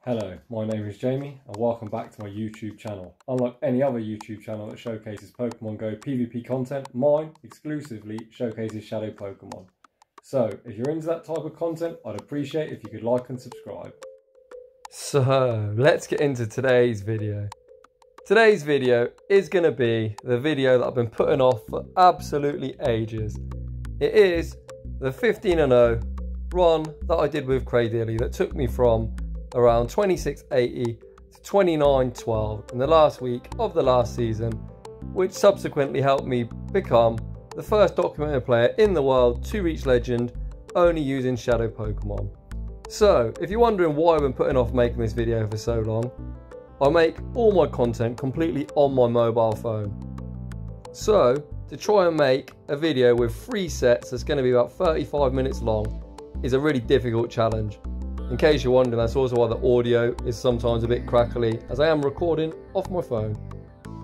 Hello, my name is Jamie and welcome back to my YouTube channel. Unlike any other YouTube channel that showcases Pokemon Go PvP content, mine exclusively showcases Shadow Pokemon. So, if you're into that type of content, I'd appreciate if you could like and subscribe. So, let's get into today's video. Today's video is going to be the video that I've been putting off for absolutely ages. It is the 15-0 run that I did with Cradily that took me from around 2680 to 2912 in the last week of the last season, which subsequently helped me become the first documented player in the world to reach legend only using Shadow Pokemon. So, if you're wondering why I've been putting off making this video for so long, I make all my content completely on my mobile phone. So, to try and make a video with 3 sets that's going to be about 35 minutes long is a really difficult challenge. In case you're wondering, that's also why the audio is sometimes a bit crackly, as I am recording off my phone.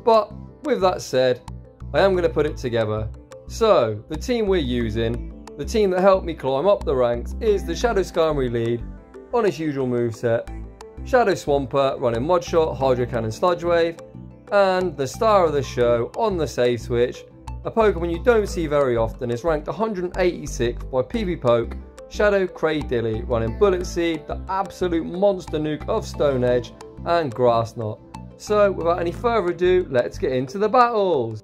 But with that said, I am going to put it together. So, the team we're using, the team that helped me climb up the ranks, is the Shadow Skarmory lead on its usual moveset, Shadow Swampert running Mud Shot, Hydro Cannon, Sludge Wave, and the star of the show on the save switch, a Pokemon you don't see very often, is ranked 186 by PvPoke, Shadow Cradily, running Bullet Seed, the absolute monster nuke of Stone Edge, and Grass Knot. So, without any further ado, let's get into the battles.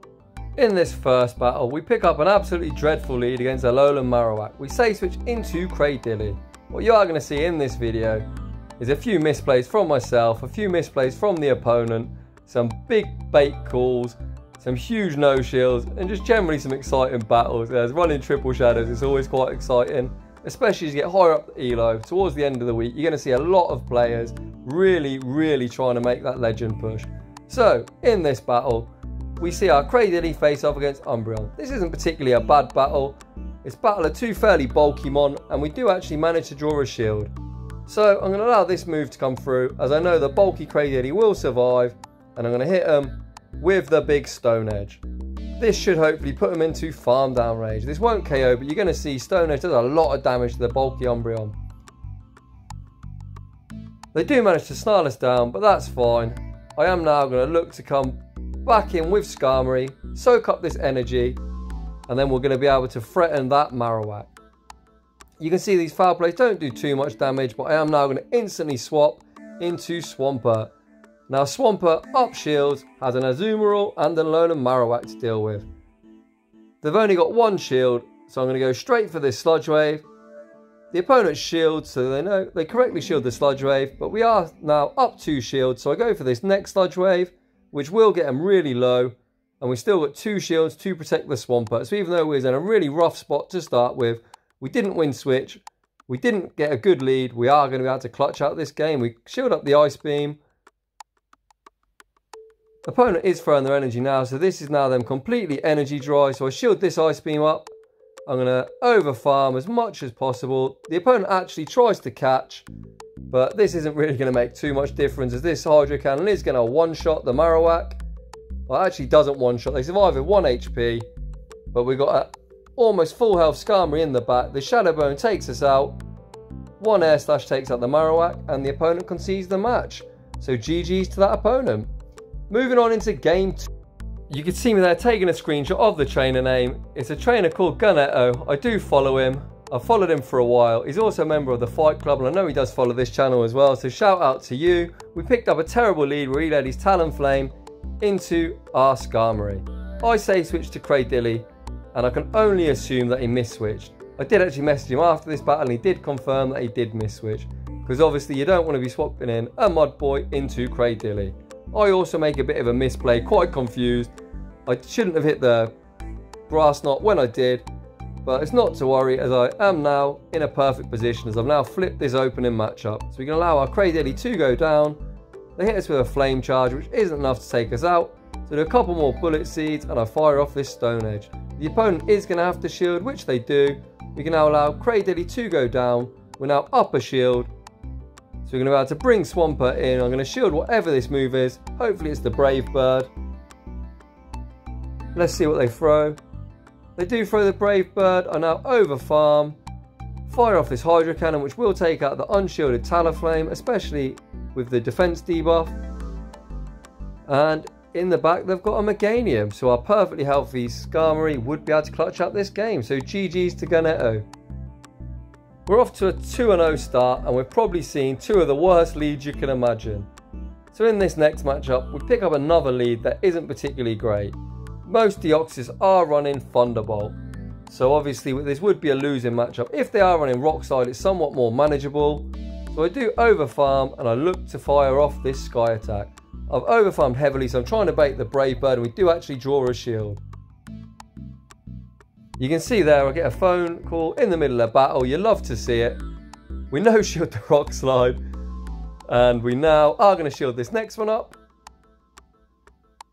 In this first battle, we pick up an absolutely dreadful lead against a Lowland Marowak. We save switch into Cradily. What you are going to see in this video is a few misplays from myself, a few misplays from the opponent, some big bait calls, some huge no shields, and just generally some exciting battles. As running triple shadows, it's always quite exciting. Especially as you get higher up the elo, towards the end of the week, you're going to see a lot of players really trying to make that legend push. So, in this battle, we see our Cradily face off against Umbreon. This isn't particularly a bad battle. It's battle of 2 fairly bulky mon, and we do actually manage to draw a shield. So, I'm going to allow this move to come through, as I know the bulky Cradily will survive, and I'm going to hit him with the big Stone Edge. This should hopefully put him into farm down range. This won't KO, but you're going to see Stone Edge does a lot of damage to the bulky Umbreon. They do manage to snarl us down, but that's fine. I am now going to look to come back in with Skarmory, soak up this energy, and then we're going to be able to threaten that Marowak. You can see these foul plays don't do too much damage, but I am now going to instantly swap into Swampert. Now Swampert up shields has an Azumarill and a Lowland Marowak to deal with. They've only got 1 shield, so I'm going to go straight for this Sludge Wave. The opponent's shield, so they know they correctly shield the Sludge Wave, but we are now up 2 shields, so I go for this next Sludge Wave, which will get them really low, and we've still got 2 shields to protect the Swampert. So even though we was in a really rough spot to start with, we didn't win switch, we didn't get a good lead, we are going to be able to clutch out this game. We shield up the Ice Beam. Opponent is throwing their energy now, so this is now them completely energy dry. So I shield this Ice Beam up. I'm going to over farm as much as possible. The opponent actually tries to catch, but this isn't really going to make too much difference, as this Hydro Cannon is going to one-shot the Marowak. Well, it actually doesn't one-shot. They survive with 1 HP, but we've got a almost full health Skarmory in the back. The Shadow Bone takes us out. 1 Air Slash takes out the Marowak, and the opponent concedes the match. So GG's to that opponent. Moving on into game 2. You can see me there taking a screenshot of the trainer name. It's a trainer called Gunetto. I do follow him. I've followed him for a while. He's also a member of the Fight Club, and I know he does follow this channel as well, so shout out to you. We picked up a terrible lead where he led his Talonflame into our Skarmory. I save switched to Cradily, and I can only assume that he miss-switched. I did actually message him after this battle, and he did confirm that he did miss-switch, because obviously you don't want to be swapping in a Mud Boy into Cradily. I also make a bit of a misplay, quite confused. I shouldn't have hit the Grass Knot when I did, but it's not to worry, as I am now in a perfect position, as I've now flipped this opening matchup. So we can allow our Cradily to go down. They hit us with a Flame Charge, which isn't enough to take us out. So do a couple more Bullet Seeds, and I fire off this Stone Edge. The opponent is going to have to shield, which they do. We can now allow Cradily to go down. We're now up a shield. So we're going to be able to bring Swampert in. I'm going to shield whatever this move is. Hopefully it's the Brave Bird. Let's see what they throw. They do throw the Brave Bird. I now over farm. fire off this Hydro Cannon, which will take out the unshielded Talonflame, especially with the defense debuff. And in the back, they've got a Meganium, so our perfectly healthy Skarmory would be able to clutch out this game. So GG's to Ganetto. We're off to a 2-0 start, and we're probably seeing two of the worst leads you can imagine. So in this next matchup, we pick up another lead that isn't particularly great. Most Deoxys are running Thunderbolt, so obviously this would be a losing matchup. If they are running Rock Slide, it's somewhat more manageable. So I do overfarm, and I look to fire off this Sky Attack. I've overfarmed heavily, so I'm trying to bait the Brave Bird, and we do actually draw a shield. You can see there, I get a phone call in the middle of battle. You love to see it. We no shield the Rock Slide, and we now are going to shield this next one up.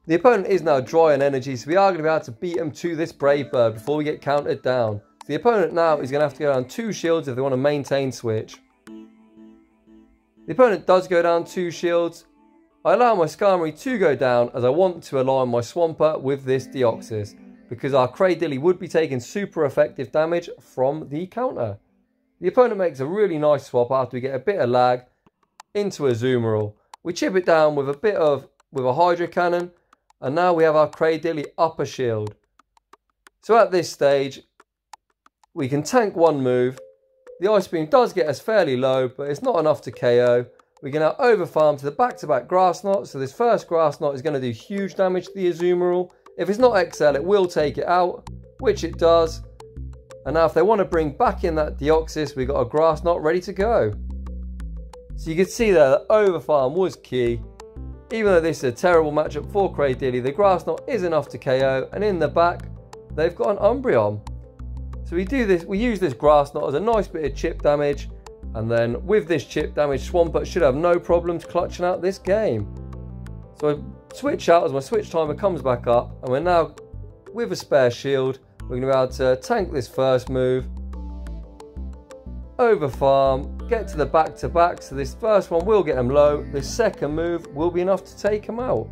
The opponent is now dry on energy, so we are going to be able to beat him to this Brave Bird before we get countered down. So the opponent now is going to have to go down 2 shields if they want to maintain switch. The opponent does go down 2 shields. I allow my Skarmory to go down as I want to align my Swampert with this Deoxys, because our Cradily would be taking super effective damage from the counter. The opponent makes a really nice swap after we get a bit of lag into a Azumarill. We chip it down with a Hydro Cannon, and now we have our Cradily up a shield. So at this stage, we can tank one move. The Ice Beam does get us fairly low, but it's not enough to KO. We can now overfarm to the back-to-back Grass Knot, so this first Grass Knot is going to do huge damage to the Azumarill. If it's not XL, it will take it out, which it does. And now if they want to bring back in that Deoxys, we've got a Grass Knot ready to go. So you can see there that overfarm was key. Even though this is a terrible matchup for Cradily, the Grass Knot is enough to KO, and in the back, they've got an Umbreon. So we use this Grass Knot as a nice bit of chip damage, and then with this chip damage, Swampert should have no problems clutching out this game. So I switch out as my switch timer comes back up, and we're now, with a spare shield, we're going to be able to tank this first move, overfarm, get to the back-to-back, so this first one will get them low, this second move will be enough to take them out.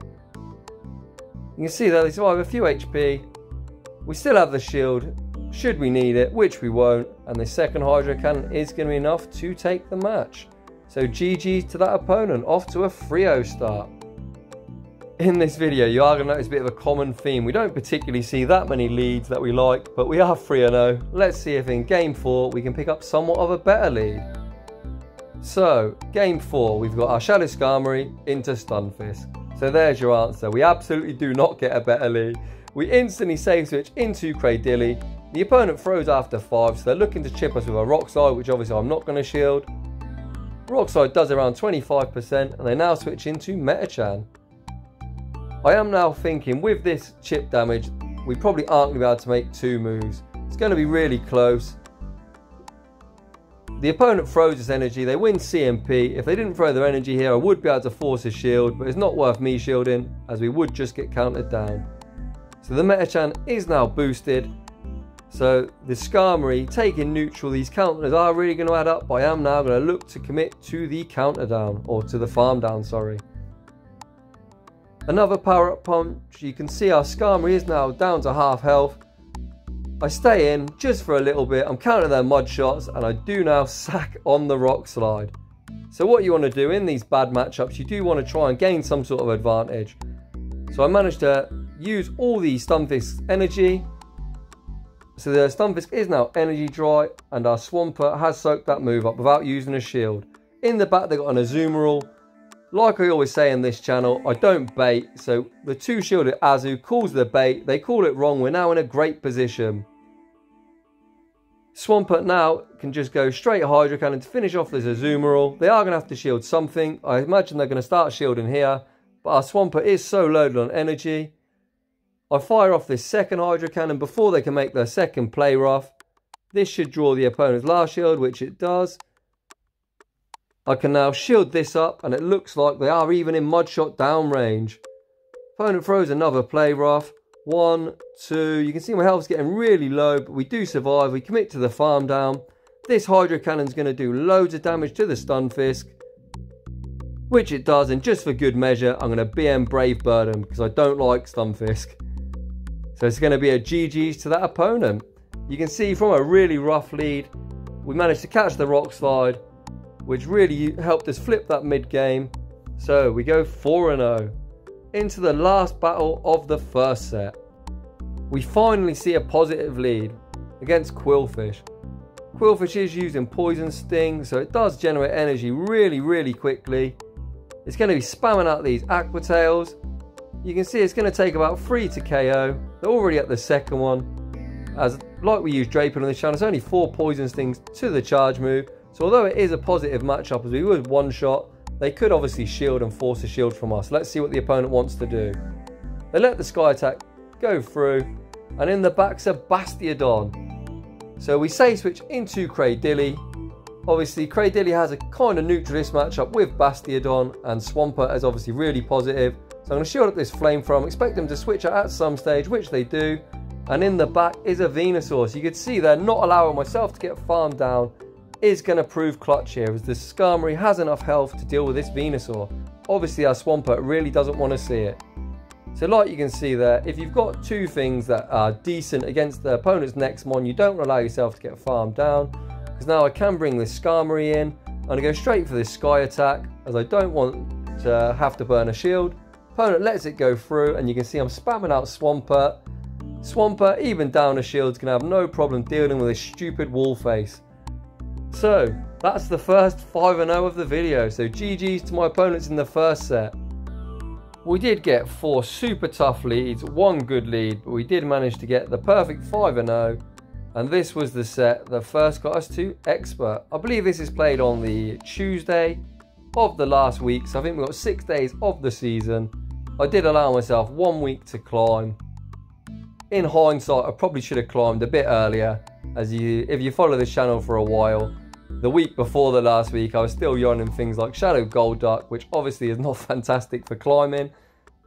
You can see that they survive a few HP, we still have the shield, should we need it, which we won't, and the second Hydro Cannon is going to be enough to take the match. So GG to that opponent, off to a 3-0 start. In this video, you are going to notice a bit of a common theme. We don't particularly see that many leads that we like, but we are 3-0. Let's see if in Game 4 we can pick up somewhat of a better lead. So, Game 4, we've got our Shadow Skarmory into Stunfisk. So there's your answer. We absolutely do not get a better lead. We instantly save switch into Cradily. The opponent throws after 5, so they're looking to chip us with a Rock Slide, which obviously I'm not going to shield. Rock Slide does around 25%, and they now switch into Metachan. I am now thinking with this chip damage, we probably aren't going to be able to make 2 moves. It's going to be really close. The opponent throws his energy, they win CMP. If they didn't throw their energy here, I would be able to force a shield, but it's not worth me shielding, as we would just get countered down. So the Metachan is now boosted. So the Skarmory taking neutral, these counters are really going to add up. I am now going to look to commit to the counter down, or to the farm down, sorry. Another power up punch. You can see our Skarmory is now down to half health. I stay in just for a little bit. I'm countering their mud shots, and I do now sack on the Rock Slide. So what you want to do in these bad matchups, you do want to try and gain some sort of advantage. So I managed to use all the Stunfisk's energy. So the Stunfisk is now energy dry, and our Swampert has soaked that move up without using a shield. In the back, they got an Azumarill. Like I always say in this channel, I don't bait. So the 2 shielded Azu calls the bait. They call it wrong. We're now in a great position. Swampert now can just go straight Hydro Cannon to finish off this Azumarill. They are going to have to shield something. I imagine they're going to start shielding here. But our Swampert is so loaded on energy. I fire off this second Hydro Cannon before they can make their second play rough. This should draw the opponent's last shield, which it does. I can now shield this up, and it looks like they are even in Mudshot down range. Opponent throws another play rough. 1, 2. You can see my health's getting really low, but we do survive. We commit to the farm down. This Hydro Cannon's going to do loads of damage to the Stunfisk, which it does, and just for good measure, I'm going to BM Brave Bird him because I don't like Stunfisk. So it's going to be a GG's to that opponent. You can see from a really rough lead, We managed to catch the rock slide, which really helped us flip that mid-game. So we go 4-0 into the last battle of the first set. We finally see a positive lead against Qwilfish. Qwilfish is using Poison Sting, so it does generate energy really quickly. It's going to be spamming out these Aqua Tails. You can see it's going to take about 3 to KO. They're already at the second one. As like we use Draper on this channel, it's only 4 Poison Stings to the charge move. So although it is a positive matchup as we would one shot, they could obviously shield and force a shield from us. Let's see what the opponent wants to do. They let the Sky Attack go through, and in the back's a Bastiodon. So we say switch into Cradily. Obviously Cradily has a kind of neutralist matchup with Bastiodon, and Swampert is obviously really positive. So I'm going to shield up this Flamethrower. Expect them to switch out at some stage, which they do. And in the back is a Venusaur. So you can see there, not allowing myself to get farmed down is going to prove clutch here, as the Skarmory has enough health to deal with this Venusaur. Obviously our Swampert really doesn't want to see it. So like you can see there, if you've got two things that are decent against the opponent's next mon, you don't allow yourself to get farmed down. Because now I can bring this Skarmory in. I'm going to go straight for this Sky Attack, as I don't want to have to burn a shield. Opponent lets it go through, and you can see I'm spamming out Swampert. Swampert, even down a shield, is going to have no problem dealing with this stupid wall face. So that's the first 5-0 of the video. So GG's to my opponents in the first set. We did get 4 super tough leads, 1 good lead, but we did manage to get the perfect 5-0. And this was the set that first got us to Expert. I believe this is played on the Tuesday of the last week, so I think we've got 6 days of the season. I did allow myself 1 week to climb. In hindsight, I probably should have climbed a bit earlier, as if you follow this channel for a while. The week before the last week, I was still yawning things like Shadow Golduck, which obviously is not fantastic for climbing.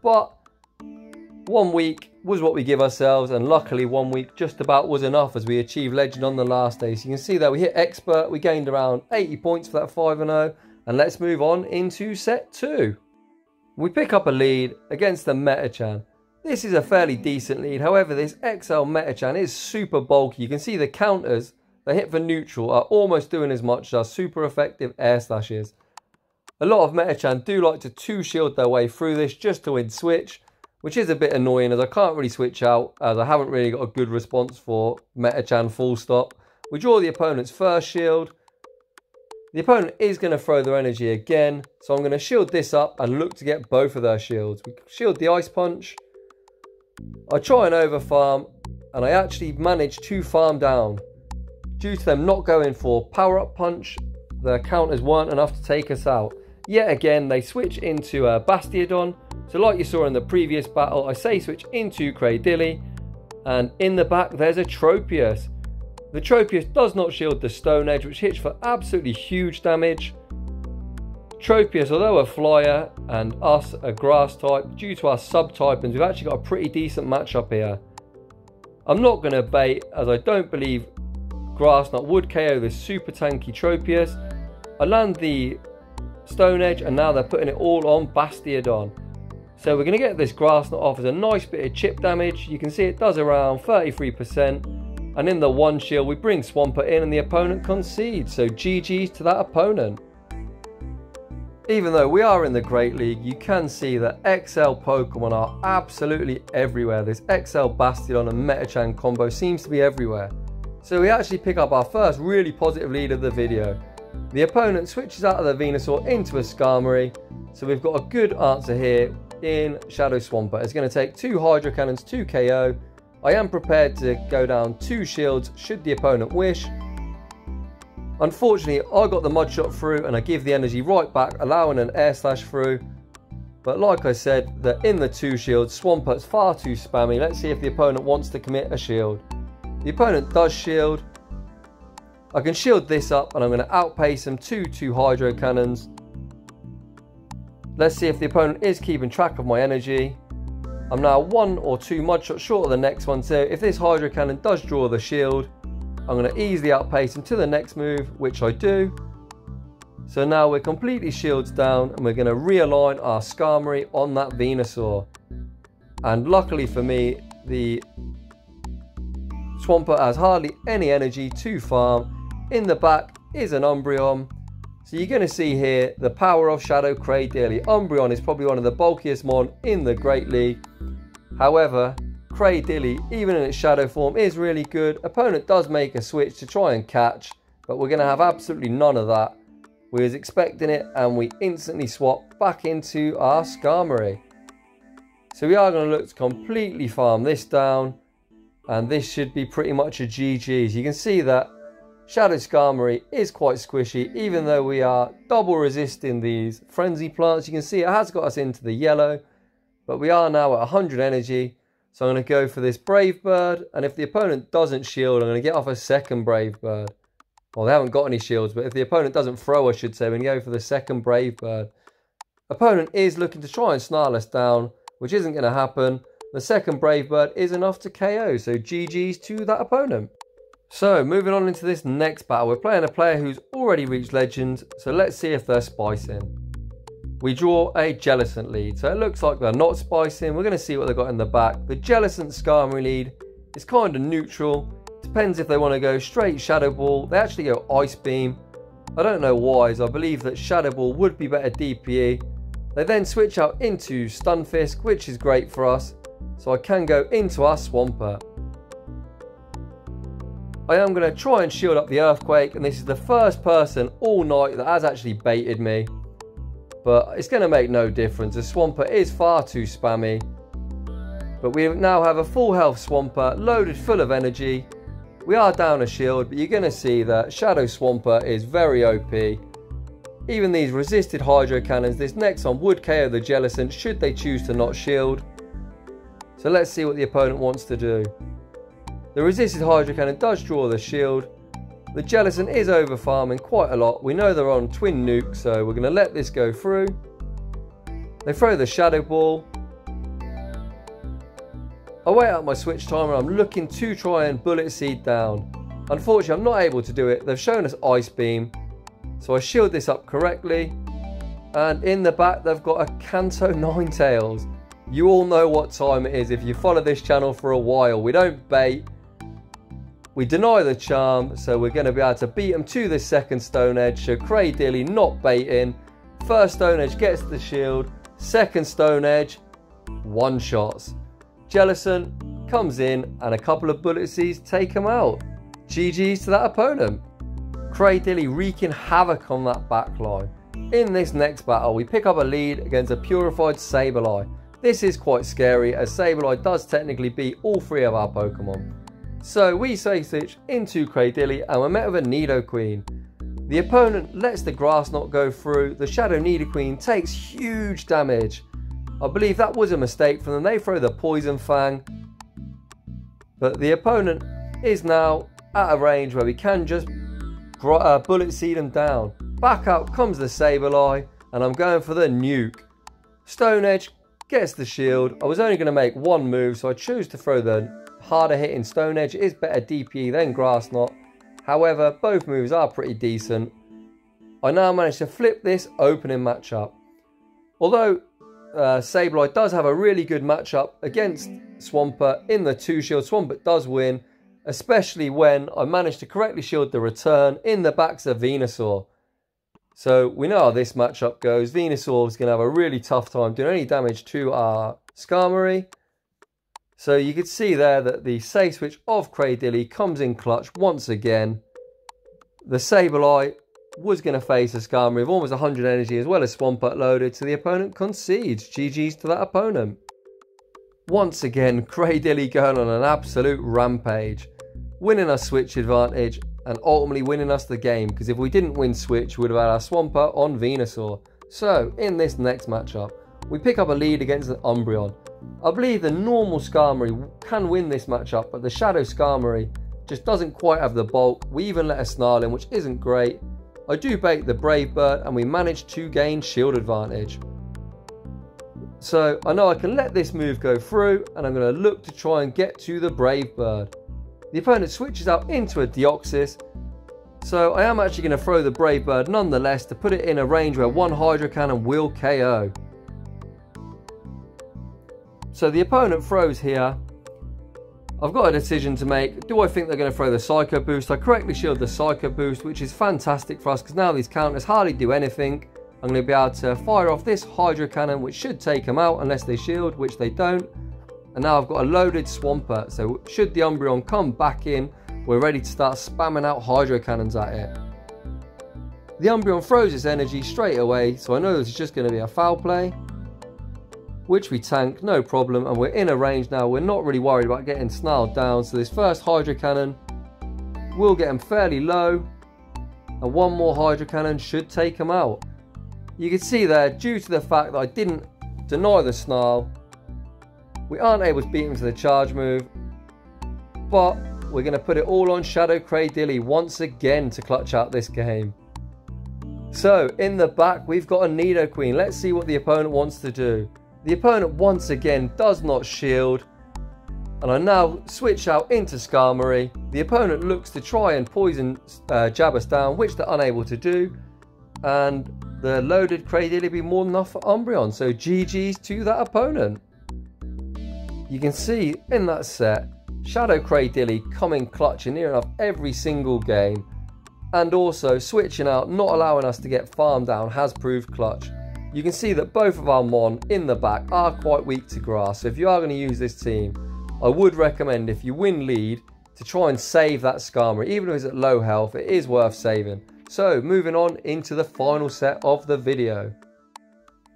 But 1 week was what we give ourselves, and luckily 1 week just about was enough, as we achieved Legend on the last day. So you can see that we hit Expert, we gained around 80 points for that 5-0, and let's move on into set 2. We pick up a lead against the Metachan. This is a fairly decent lead, however this XL Metachan is super bulky. You can see the counters they hit for neutral are almost doing as much as super effective air slashes. A lot of Metachan do like to 2-shield their way through this just to win switch, which is a bit annoying, as I can't really switch out, as I haven't really got a good response for Metachan full stop. We draw the opponent's first shield. The opponent is going to throw their energy again, so I'm going to shield this up and look to get both of their shields. We shield the Ice Punch. I try and over farm, and I actually manage to farm down. Due to them not going for Power Up Punch, the counters weren't enough to take us out. Yet again, they switch into a Bastiodon. So like you saw in the previous battle, I say switch into Cradily, and in the back there's a Tropius. The Tropius does not shield the Stone Edge, which hits for absolutely huge damage. Tropius, although a flyer and us a grass type, due to our subtypings, we've actually got a pretty decent matchup here. I'm not going to bait, as I don't believe Grass Knot would KO this super tanky Tropius. I land the Stone Edge, and now they're putting it all on Bastiodon. So we're going to get this Grass Knot off as a nice bit of chip damage. You can see it does around 33%. And in the one shield, we bring Swampert in, and the opponent concedes. So GG's to that opponent. Even though we are in the Great League, you can see that XL Pokemon are absolutely everywhere. This XL Bastiodon and Metachan combo seems to be everywhere. So we actually pick up our first really positive lead of the video. The opponent switches out of the Venusaur into a Skarmory. So we've got a good answer here in Shadow Swampert. It's going to take 2 Hydro Cannons to KO. I am prepared to go down 2 shields should the opponent wish. Unfortunately, I got the Mud Shot through, and I give the energy right back, allowing an Air Slash through. But like I said, that in the 2 shields, Swampert's far too spammy. Let's see if the opponent wants to commit a shield. The opponent does shield. I can shield this up, and I'm going to outpace him to 2 Hydro Cannons. Let's see if the opponent is keeping track of my energy. I'm now 1 or 2 Mud Shots short of the next one, so if this Hydro Cannon does draw the shield, I'm going to easily outpace him to the next move, which I do. So now we're completely shields down, and we're going to realign our Skarmory on that Venusaur. And luckily for me, the Swampert has hardly any energy to farm. In the back is an Umbreon. So you're going to see here the power of Shadow Cradily. Umbreon is probably one of the bulkiest mon in the Great League. However, Cradily, even in its shadow form, is really good. Opponent does make a switch to try and catch, but we're going to have absolutely none of that. We was expecting it and we instantly swap back into our Skarmory. So we are going to look to completely farm this down, and this should be pretty much a GG. You can see that Shadow Skarmory is quite squishy, even though we are double resisting these frenzy plants. You can see it has got us into the yellow, but we are now at 100 energy. So I'm going to go for this Brave Bird, and if the opponent doesn't shield, I'm going to get off a second Brave Bird. Well, they haven't got any shields, but if the opponent doesn't throw, I should say, we're going to go for the second Brave Bird. Opponent is looking to try and snarl us down, which isn't going to happen. The second Brave Bird is enough to KO, so GG's to that opponent. So, moving on into this next battle, we're playing a player who's already reached Legends, so let's see if they're spicing. We draw a Jellicent lead, so it looks like they're not spicing. We're going to see what they've got in the back. The Jellicent Skarmory lead is kind of neutral. Depends if they want to go straight Shadow Ball. They actually go Ice Beam. I don't know why, as I believe that Shadow Ball would be better DPE. They then switch out into Stunfisk, which is great for us. So I can go into our Swampert. I am going to try and shield up the Earthquake, and this is the first person all night that has actually baited me. But it's going to make no difference. The Swampert is far too spammy. But we now have a full health Swampert, loaded full of energy. We are down a shield, but you're going to see that Shadow Swampert is very OP. Even these resisted Hydro Cannons, this next one would KO the Jellicent should they choose to not shield. So let's see what the opponent wants to do. The resisted Hydro Cannon does draw the shield. The Jellicent is over farming quite a lot. We know they're on Twin Nuke, so we're going to let this go through. They throw the Shadow Ball. I wait out my switch timer. I'm looking to try and Bullet Seed down. Unfortunately, I'm not able to do it. They've shown us Ice Beam. So I shield this up correctly. And in the back, they've got a Kanto Ninetales. You all know what time it is if you follow this channel for a while. We don't bait. We deny the charm, so we're going to be able to beat them to the second Stone Edge. So Cradily not baiting. First Stone Edge gets the shield. Second Stone Edge, one shots. Jellicent comes in and a couple of Bullet Seeds take him out. GG's to that opponent. Cradily wreaking havoc on that back line. In this next battle, we pick up a lead against a Purified Sableye. This is quite scary, as Sableye does technically beat all three of our Pokemon. So we safe switch into Cradily and we're met with a Nidoqueen. The opponent lets the Grass Knot go through. The Shadow Nidoqueen takes huge damage. I believe that was a mistake from them. They throw the Poison Fang. But the opponent is now at a range where we can just Bullet Seed them down. Back up comes the Sableye and I'm going for the Nuke. Stone Edge gets the shield. I was only going to make one move, so I choose to throw the harder hitting Stone Edge. It is better DPE than Grass Knot. However, both moves are pretty decent. I now managed to flip this opening matchup. Although Sableye does have a really good matchup against Swampert in the 2-shield, Swampert does win, especially when I managed to correctly shield the return. In the back's a Venusaur. So we know how this matchup goes. Venusaur is going to have a really tough time doing any damage to our Skarmory. So you can see there that the safe switch of Cradily comes in clutch once again. The Sableye was going to face a Skarmory with almost 100 energy as well as Swampert loaded, so the opponent concedes. GG's to that opponent. Once again, Cradily going on an absolute rampage, winning us switch advantage and ultimately winning us the game, because if we didn't win switch, we would have had our Swampert on Venusaur. So in this next matchup, we pick up a lead against the Umbreon. I believe the normal Skarmory can win this matchup, but the Shadow Skarmory just doesn't quite have the bulk. We even let a Snarl in, which isn't great. I do bait the Brave Bird and we manage to gain shield advantage. So I know I can let this move go through and I'm going to look to try and get to the Brave Bird. The opponent switches out into a Deoxys. So I am actually going to throw the Brave Bird nonetheless to put it in a range where one Hydro Cannon will KO. So the opponent throws here. I've got a decision to make. Do I think they're going to throw the Psycho Boost? I correctly shield the Psycho Boost, which is fantastic for us because now these counters hardly do anything. I'm going to be able to fire off this Hydro Cannon, which should take them out unless they shield, which they don't. And now I've got a loaded Swampert, so should the Umbreon come back in, we're ready to start spamming out Hydro Cannons at it. The Umbreon throws its energy straight away, so I know this is just going to be a foul play, which we tank, no problem, and we're in a range now. We're not really worried about getting snarled down, so this first Hydro Cannon will get him fairly low, and one more Hydro Cannon should take him out. You can see there, due to the fact that I didn't deny the snarl, we aren't able to beat him to the charge move, but we're going to put it all on Shadow Cradily once again to clutch out this game. So, in the back, we've got a Nidoqueen. Let's see what the opponent wants to do. The opponent, once again, does not shield. And I now switch out into Skarmory. The opponent looks to try and poison jab us down, which they're unable to do. And the loaded Cradily will be more than enough for Umbreon. So, GG's to that opponent. You can see in that set, Shadow Cradily coming clutch in near enough every single game. And also switching out, not allowing us to get farmed down, has proved clutch. You can see that both of our Mon in the back are quite weak to grass. So if you are going to use this team, I would recommend, if you win lead, to try and save that Skarmory. Even if it's at low health, it is worth saving. So moving on into the final set of the video.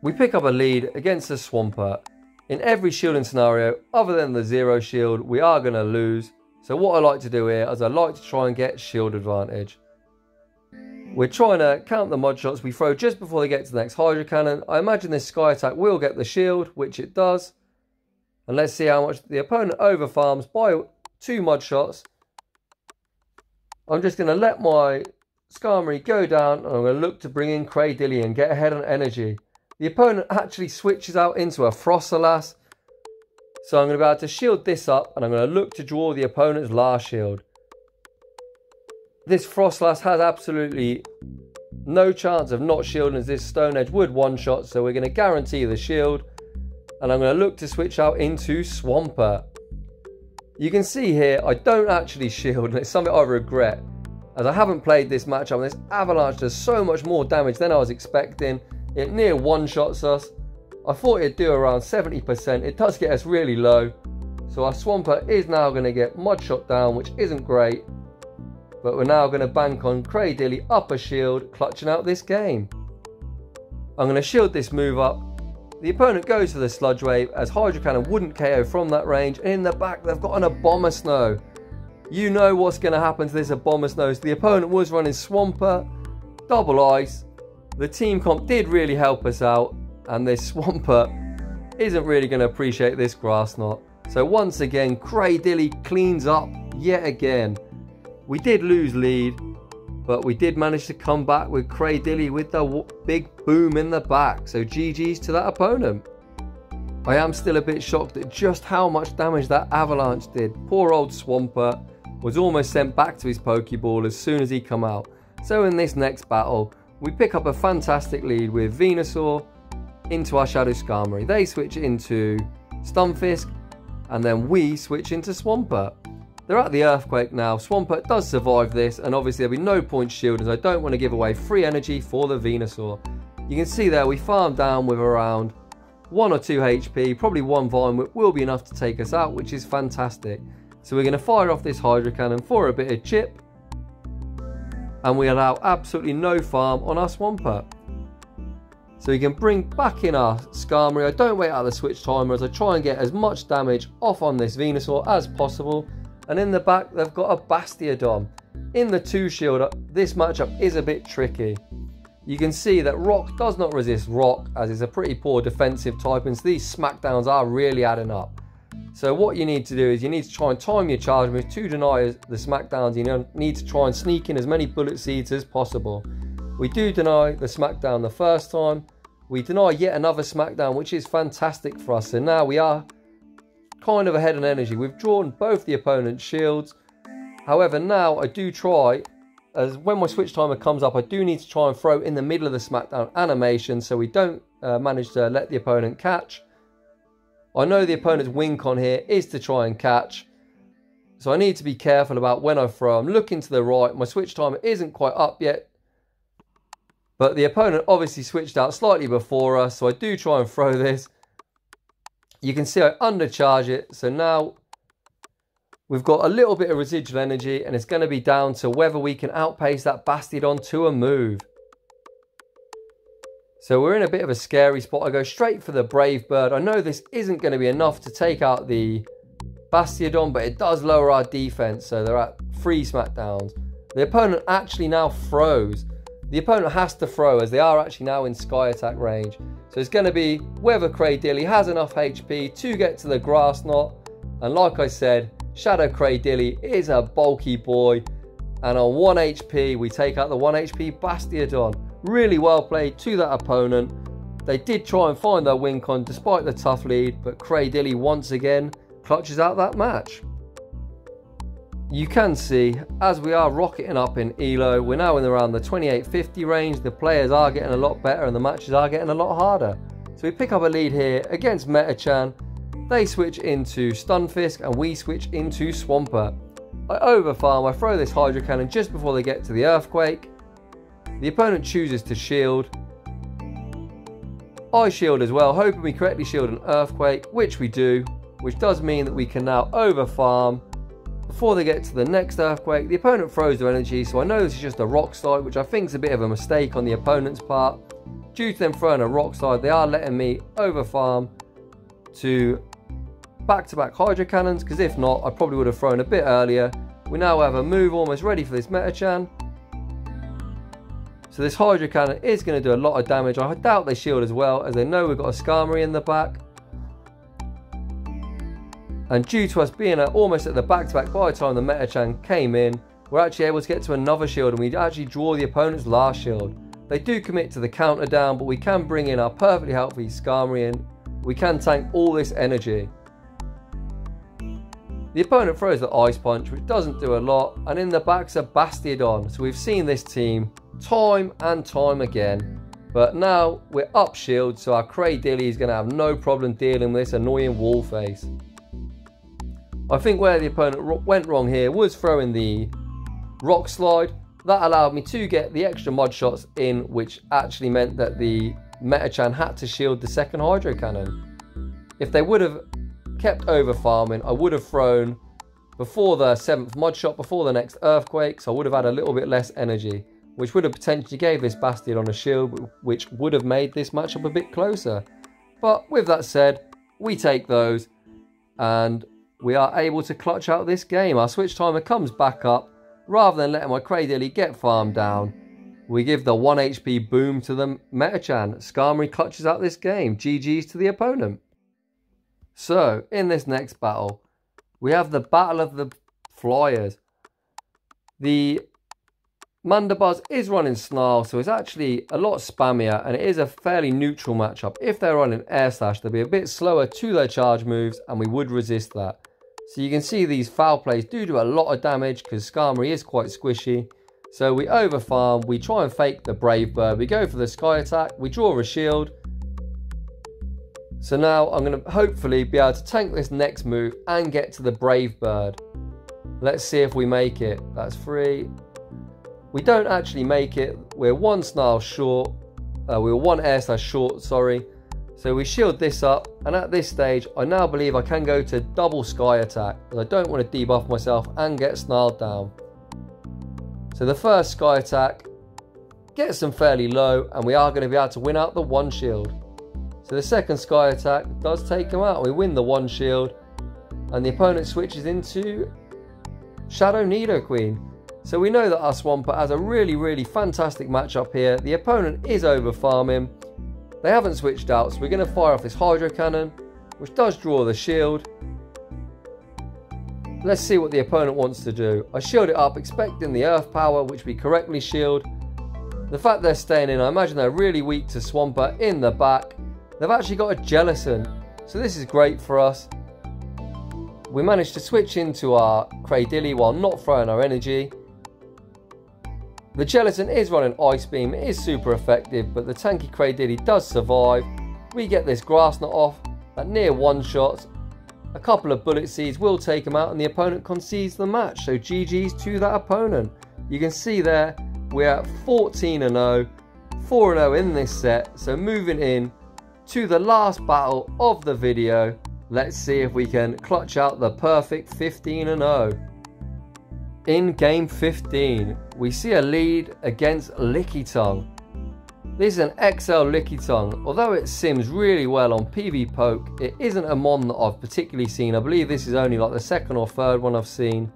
We pick up a lead against the Swampert. In every shielding scenario, other than the zero shield, we are going to lose. So what I like to do here is I like to try and get shield advantage. We're trying to count the mud shots we throw just before they get to the next Hydro Cannon. I imagine this Sky Attack will get the shield, which it does. And let's see how much the opponent overfarms by 2 mud shots. I'm just going to let my Skarmory go down, and I'm going to look to bring in Cradily and get ahead on energy. The opponent actually switches out into a Froslass. So I'm going to be able to shield this up, and I'm going to look to draw the opponent's last shield. This Froslass has absolutely no chance of not shielding, as this Stone Edge would one-shot, so we're going to guarantee the shield. And I'm going to look to switch out into Swampert. You can see here, I don't actually shield, and it's something I regret, as I haven't played this matchup, and this Avalanche does so much more damage than I was expecting. It near one-shots us. I thought it'd do around 70%. It does get us really low. So our Swampert is now going to get mud shot down, which isn't great. But we're now going to bank on Cradily up a shield, clutching out this game. I'm going to shield this move up. The opponent goes for the Sludge Wave, as Hydro Cannon wouldn't KO from that range. And in the back, they've got an Abomasnow. You know what's going to happen to this Abomasnow. So the opponent was running Swampert, Double Ice. The team comp did really help us out. And this Swampert isn't really going to appreciate this Grass Knot. So once again, Cradily cleans up yet again. We did lose lead, but we did manage to come back with Cradily with the big boom in the back. So GG's to that opponent. I am still a bit shocked at just how much damage that Avalanche did. Poor old Swampert was almost sent back to his Pokeball as soon as he come out. So in this next battle, we pick up a fantastic lead with Venusaur into our Shadow Skarmory. They switch into Stunfisk, and then we switch into Swampert. They're at the Earthquake now. Swampert does survive this, and obviously there'll be no point shielding, as I don't want to give away free energy for the Venusaur. You can see there we farm down with around 1 or 2 HP, probably 1 Vine Whip will be enough to take us out, which is fantastic. So we're going to fire off this Hydro Cannon for a bit of chip, and we allow absolutely no farm on our Swampert. So we can bring back in our Skarmory. I don't wait out the switch timer, as I try and get as much damage off on this Venusaur as possible. And in the back, they've got a Bastiodon. In the 2 shield, this matchup is a bit tricky. You can see that Rock does not resist Rock, as it's a pretty poor defensive type, and so these smackdowns are really adding up. So what you need to do is you need to try and time your charge moves to deny the smackdowns. You need to try and sneak in as many bullet seeds as possible. We do deny the smackdown the first time. We deny yet another smackdown, which is fantastic for us. So now we are kind of ahead on energy. We've drawn both the opponent's shields. However, now I do try, as when my switch timer comes up, I do need to try and throw in the middle of the smackdown animation, so we don't manage to let the opponent catch. I know the opponent's win con here is to try and catch, So I need to be careful about when I throw. I'm looking to the right. My switch timer isn't quite up yet. But the opponent obviously switched out slightly before us. So I do try and throw this. You can see I undercharge it. So now we've got a little bit of residual energy. And it's going to be down to whether we can outpace that Bastiodon to a move. So we're in a bit of a scary spot. I go straight for the Brave Bird. I know this isn't going to be enough to take out the Bastiodon, but it does lower our defense. So they're at 3 smackdowns. The opponent actually now throws. The opponent has to throw as they are actually now in Sky Attack range. So it's going to be whether Cradily has enough HP to get to the Grass Knot. And like I said, Shadow Cradily is a bulky boy. And on 1 HP, we take out the 1 HP Bastiodon. Really well played to that opponent. They did try and find their win con despite the tough lead, but Cradily once again clutches out that match. You can see as we are rocketing up in Elo, we're now in around the 2850 range. The players are getting a lot better and the matches are getting a lot harder. So we pick up a lead here against Metachan. They switch into Stunfisk and we switch into Swampert. I overfarm, I throw this Hydro Cannon just before they get to the Earthquake. The opponent chooses to shield. I shield as well, hoping we correctly shield an Earthquake, which we do, which does mean that we can now overfarm. Before they get to the next Earthquake, the opponent throws their energy, so I know this is just a Rock Slide, which I think is a bit of a mistake on the opponent's part. Due to them throwing a Rock Slide, they are letting me overfarm to back-to-back Hydro Cannons, because if not, I probably would have thrown a bit earlier. We now have a move almost ready for this Metachan. So this Hydro Cannon is going to do a lot of damage. I doubt they shield as well, as they know we've got a Skarmory in the back. And due to us being almost at the back-to-back by the time the Metachan came in, we're actually able to get to another shield and we actually draw the opponent's last shield. They do commit to the counter down, but we can bring in our perfectly healthy Skarmory in. We can tank all this energy. The opponent throws the Ice Punch, which doesn't do a lot, and in the back's a Bastiodon. So we've seen this team time and time again. But now we're up shield, so our Cradily is going to have no problem dealing with this annoying wall face. I think where the opponent went wrong here was throwing the Rock Slide. That allowed me to get the extra mod shots in, which actually meant that the Metachan had to shield the second Hydro Cannon. If they would have kept over farming, I would have thrown before the 7th mod shot, before the next Earthquake, so I would have had a little bit less energy, which would have potentially gave this Bastiodon a shield, which would have made this matchup a bit closer. But with that said, we take those and we are able to clutch out this game. Our switch timer comes back up. Rather than letting my Cradily get farmed down, we give the 1 HP boom to the Metachan. Skarmory clutches out this game. GG's to the opponent. So, in this next battle, we have the Battle of the Flyers. The Mandibuzz is running Snarl, so it's actually a lot spammier, and it is a fairly neutral matchup. If they're running Air Slash, they'll be a bit slower to their charge moves, and we would resist that. So you can see these foul plays do a lot of damage because Skarmory is quite squishy. So we overfarm, we try and fake the Brave Bird, we go for the Sky Attack, we draw a shield. So now I'm going to hopefully be able to tank this next move and get to the Brave Bird. Let's see if we make it. That's 3. We don't actually make it. We're 1 Snarl short. We're 1 Air Slash short, sorry. So we shield this up, and at this stage, I now believe I can go to double Sky Attack, because I don't want to debuff myself and get snarled down. So the first Sky Attack gets them fairly low, and we are going to be able to win out the 1 shield. So the second Sky Attack does take them out. We win the 1 shield, and the opponent switches into Shadow Nidoqueen. So we know that our Swampert has a really fantastic matchup here. The opponent is over farming. They haven't switched out, so we're going to fire off this Hydro Cannon, which does draw the shield. Let's see what the opponent wants to do. I shield it up, expecting the Earth Power, which we correctly shield. The fact they're staying in, I imagine they're really weak to Swampert in the back. They've actually got a Jellicent, so this is great for us. We managed to switch into our Cradily while not throwing our energy. The Jellicent is running Ice Beam, it is super effective, but the tanky Cradily does survive. We get this Grass Knot off, that near one-shots. a couple of bullet seeds will take him out and the opponent concedes the match. So GG's to that opponent. You can see there we're at 14-0, 4-0 in this set. So moving in to the last battle of the video. Let's see if we can clutch out the perfect 15-0. In game 15, we see a lead against Lickitung. This is an XL Lickitung. Although it sims really well on PV Poke, it isn't a mon that I've particularly seen. I believe this is only like the second or third one I've seen.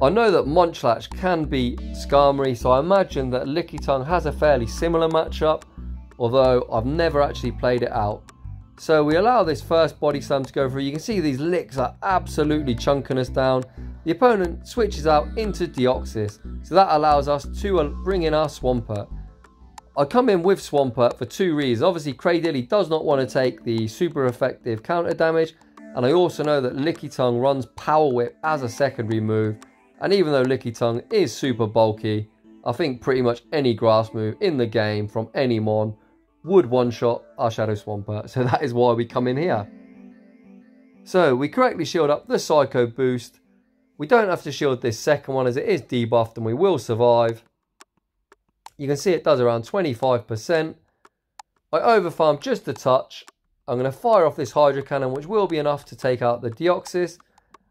I know that Munchlax can beat Skarmory, so I imagine that Lickitung has a fairly similar matchup, although I've never actually played it out. So we allow this first body slam to go through. You can see these licks are absolutely chunking us down. The opponent switches out into Deoxys, so that allows us to bring in our Swampert. I come in with Swampert for two reasons. Obviously, Cradily does not want to take the super effective counter damage, and I also know that Lickitung runs Power Whip as a secondary move. And even though Lickitung is super bulky, I think pretty much any grass move in the game from any mon would one-shot our Shadow Swampert. So that is why we come in here. So we correctly shield up the Psycho boost. We don't have to shield this second one as it is debuffed and we will survive. You can see it does around 25%. I overfarm just a touch. I'm going to fire off this Hydro Cannon, which will be enough to take out the Deoxys.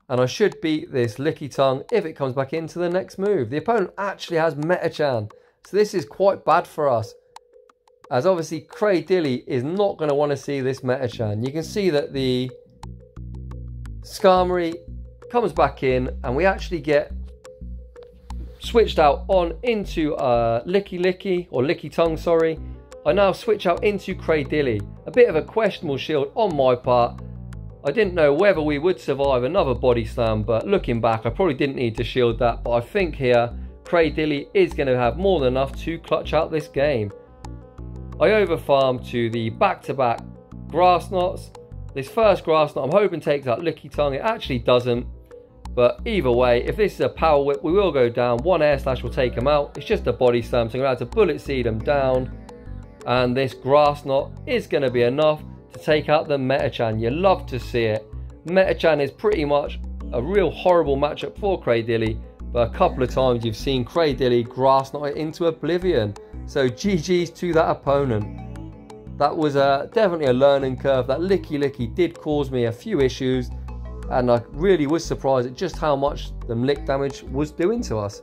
And I should beat this Lickitung if it comes back into the next move. The opponent actually has Metachan. So this is quite bad for us, as obviously Cradily is not going to want to see this Metachan. You can see that the Skarmory comes back in and we actually get switched out on into Lickitung, sorry. I now switch out into Cradily. A bit of a questionable shield on my part. I didn't know whether we would survive another body slam, but looking back I probably didn't need to shield that. But I think here Cradily is going to have more than enough to clutch out this game. I overfarm to the back-to-back Grass Knots. This first Grass Knot I'm hoping takes out Lickitung. It actually doesn't. But either way, if this is a Power Whip, we will go down. One Air Slash will take him out. It's just a body slam, so I'm going to have to Bullet Seed him down. And this Grass Knot is going to be enough to take out the Metachan. You love to see it. Metachan is pretty much a real horrible matchup for Cradily, but a couple of times you've seen Cradily Grass Knot it into oblivion. So GG's to that opponent. That was definitely a learning curve. That Licky did cause me a few issues, and I really was surprised at just how much the lick damage was doing to us.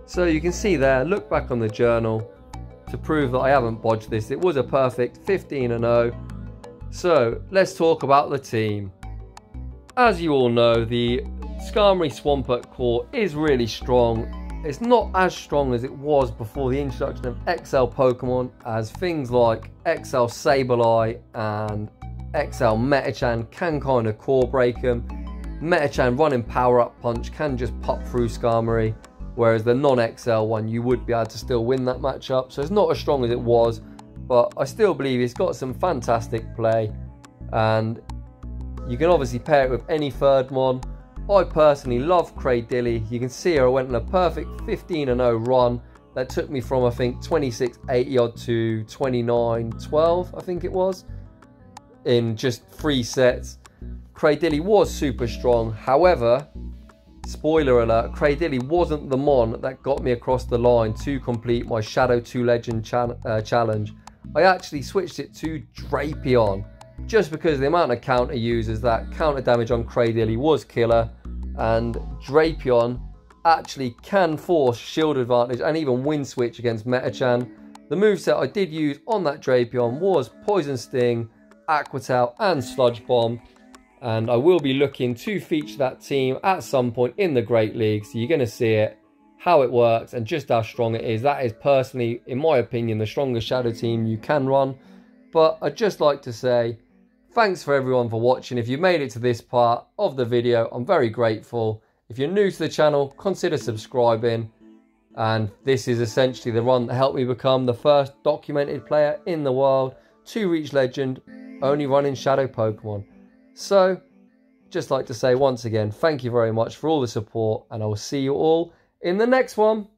So you can see there, look back on the journal to prove that I haven't bodged this. It was a perfect 15-0. So let's talk about the team. As you all know, the Skarmory Swampert core is really strong. It's not as strong as it was before the introduction of XL Pokemon, as things like XL Sableye and XL Metachan can kind of core break them. Metachan running Power Up Punch can just pop through Skarmory, whereas the non-XL one you would be able to still win that matchup. So it's not as strong as it was, but I still believe it's got some fantastic play, and you can obviously pair it with any third mon. I personally love Cradily. You can see I went on a perfect 15-0 run that took me from I think 2680 odd to 2912 I think it was, in just 3 sets. Cradily was super strong. However, spoiler alert, Cradily wasn't the mon that got me across the line to complete my Shadow 2 Legend challenge. I actually switched it to Drapion, just because the amount of counter users, that counter damage on Cradily was killer, and Drapion actually can force shield advantage and even win switch against Metachan. The moveset I did use on that Drapion was Poison Sting, Aqua Tail and Sludge Bomb, and I will be looking to feature that team at some point in the Great League, so you're going to see it, how it works and just how strong it is. That is personally, in my opinion, the strongest Shadow team you can run. But I'd just like to say thanks for everyone for watching. If you made it to this part of the video, I'm very grateful. If you're new to the channel, consider subscribing. And this is essentially the run that helped me become the first documented player in the world to reach Legend, only running Shadow Pokemon. So, just like to say once again, thank you very much for all the support, and I will see you all in the next one.